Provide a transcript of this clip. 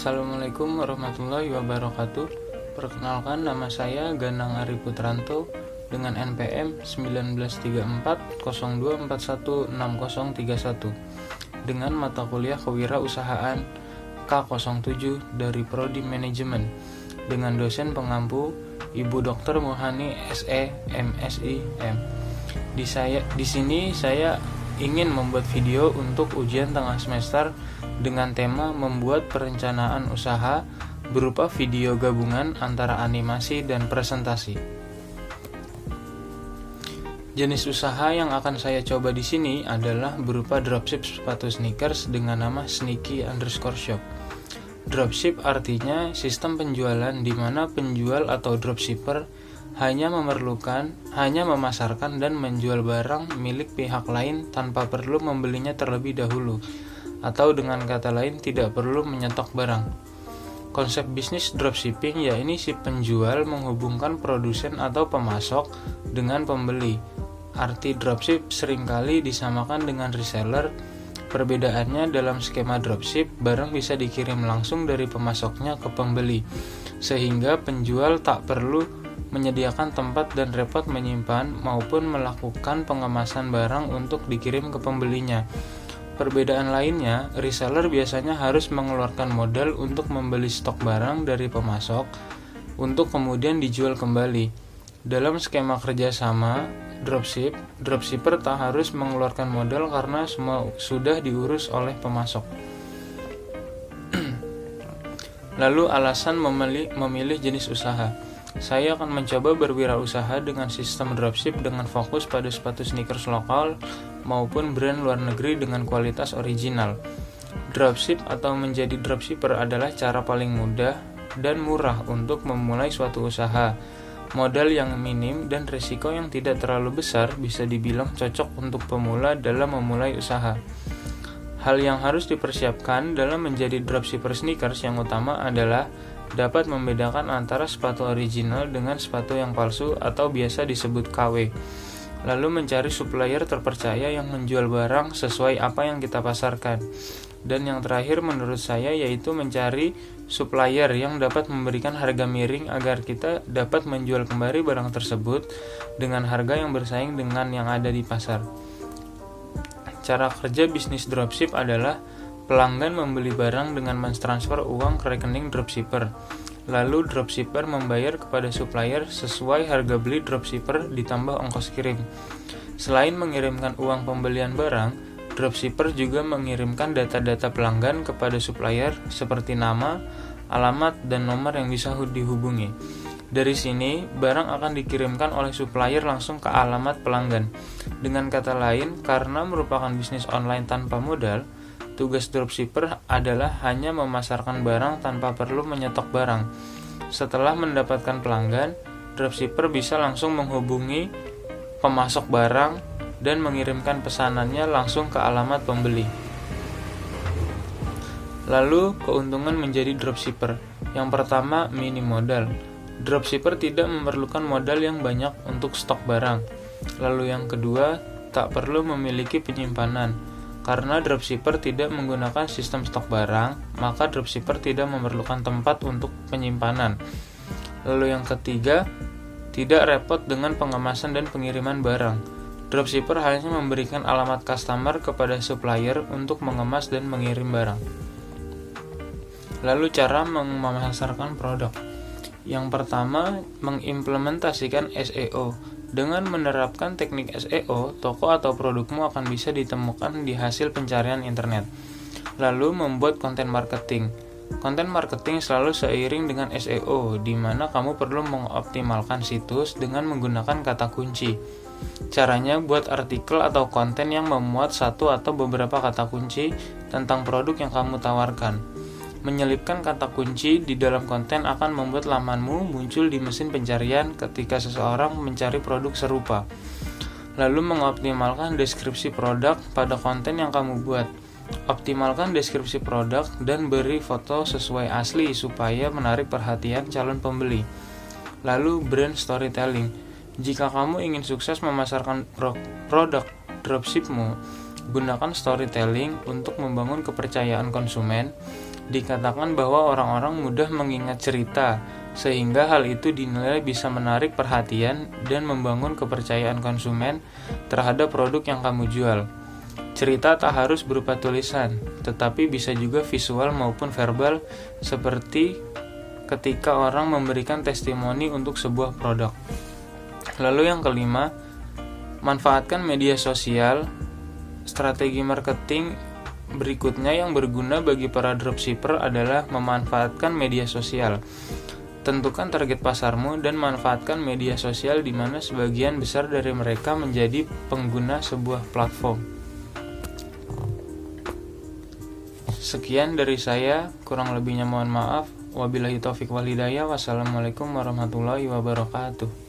Assalamualaikum warahmatullahi wabarakatuh. Perkenalkan, nama saya Ganang Ari Putranto dengan NPM 193402416031 dengan mata kuliah Kewirausahaan K07 dari Prodi Manajemen dengan dosen pengampu Ibu Dr. Muhani SE MSI M. Di sini saya ingin membuat video untuk ujian tengah semester dengan tema membuat perencanaan usaha berupa video gabungan antara animasi dan presentasi. Jenis usaha yang akan saya coba di sini adalah berupa dropship sepatu sneakers dengan nama Sneaky_shop. Dropship artinya sistem penjualan di mana penjual atau dropshipper hanya memasarkan dan menjual barang milik pihak lain tanpa perlu membelinya terlebih dahulu, atau dengan kata lain tidak perlu menyetok barang. Konsep bisnis dropshipping yakni si penjual menghubungkan produsen atau pemasok dengan pembeli. Arti dropship seringkali disamakan dengan reseller. Perbedaannya dalam skema dropship, barang bisa dikirim langsung dari pemasoknya ke pembeli, sehingga penjual tak perlu menyediakan tempat dan repot menyimpan maupun melakukan pengemasan barang untuk dikirim ke pembelinya. Perbedaan lainnya, reseller biasanya harus mengeluarkan modal untuk membeli stok barang dari pemasok untuk kemudian dijual kembali. Dalam skema kerjasama dropshipper tak harus mengeluarkan modal karena semua sudah diurus oleh pemasok. Lalu alasan memilih jenis usaha. Saya akan mencoba berwirausaha dengan sistem dropship dengan fokus pada sepatu sneakers lokal maupun brand luar negeri dengan kualitas original. Dropship atau menjadi dropshipper adalah cara paling mudah dan murah untuk memulai suatu usaha. Modal yang minim dan risiko yang tidak terlalu besar bisa dibilang cocok untuk pemula dalam memulai usaha. Hal yang harus dipersiapkan dalam menjadi dropshipper sneakers yang utama adalah dapat membedakan antara sepatu original dengan sepatu yang palsu atau biasa disebut KW. Lalu mencari supplier terpercaya yang menjual barang sesuai apa yang kita pasarkan. Dan yang terakhir menurut saya yaitu mencari supplier yang dapat memberikan harga miring agar kita dapat menjual kembali barang tersebut dengan harga yang bersaing dengan yang ada di pasar. Cara kerja bisnis dropship adalah pelanggan membeli barang dengan mentransfer uang ke rekening dropshipper. Lalu dropshipper membayar kepada supplier sesuai harga beli dropshipper ditambah ongkos kirim. Selain mengirimkan uang pembelian barang, dropshipper juga mengirimkan data-data pelanggan kepada supplier seperti nama, alamat, dan nomor yang bisa dihubungi. Dari sini, barang akan dikirimkan oleh supplier langsung ke alamat pelanggan. Dengan kata lain, karena merupakan bisnis online tanpa modal, tugas dropshipper adalah hanya memasarkan barang tanpa perlu menyetok barang. Setelah mendapatkan pelanggan, dropshipper bisa langsung menghubungi pemasok barang dan mengirimkan pesanannya langsung ke alamat pembeli. Lalu, keuntungan menjadi dropshipper. Yang pertama, minim modal. Dropshipper tidak memerlukan modal yang banyak untuk stok barang. Lalu yang kedua, tak perlu memiliki penyimpanan. Karena dropshipper tidak menggunakan sistem stok barang, maka dropshipper tidak memerlukan tempat untuk penyimpanan. Lalu yang ketiga, tidak repot dengan pengemasan dan pengiriman barang. Dropshipper hanya memberikan alamat customer kepada supplier untuk mengemas dan mengirim barang. Lalu cara memasarkan produk. Yang pertama, mengimplementasikan SEO. Dengan menerapkan teknik SEO, toko atau produkmu akan bisa ditemukan di hasil pencarian internet. Lalu membuat konten marketing. Konten marketing selalu seiring dengan SEO, di mana kamu perlu mengoptimalkan situs dengan menggunakan kata kunci. Caranya buat artikel atau konten yang memuat satu atau beberapa kata kunci tentang produk yang kamu tawarkan. Menyelipkan kata kunci di dalam konten akan membuat lamanmu muncul di mesin pencarian ketika seseorang mencari produk serupa. Lalu mengoptimalkan deskripsi produk pada konten yang kamu buat. Optimalkan deskripsi produk dan beri foto sesuai asli supaya menarik perhatian calon pembeli. Lalu brand storytelling. Jika kamu ingin sukses memasarkan produk dropshipmu, gunakan storytelling untuk membangun kepercayaan konsumen. Dikatakan bahwa orang-orang mudah mengingat cerita, sehingga hal itu dinilai bisa menarik perhatian dan membangun kepercayaan konsumen terhadap produk yang kamu jual. Cerita tak harus berupa tulisan, tetapi bisa juga visual maupun verbal, seperti ketika orang memberikan testimoni untuk sebuah produk. Lalu yang kelima, manfaatkan media sosial. Strategi marketing berikutnya yang berguna bagi para dropshipper adalah memanfaatkan media sosial. Tentukan target pasarmu dan manfaatkan media sosial di mana sebagian besar dari mereka menjadi pengguna sebuah platform. Sekian dari saya, kurang lebihnya mohon maaf. Wabillahi taufiq wal hidayah. Wassalamualaikum warahmatullahi wabarakatuh.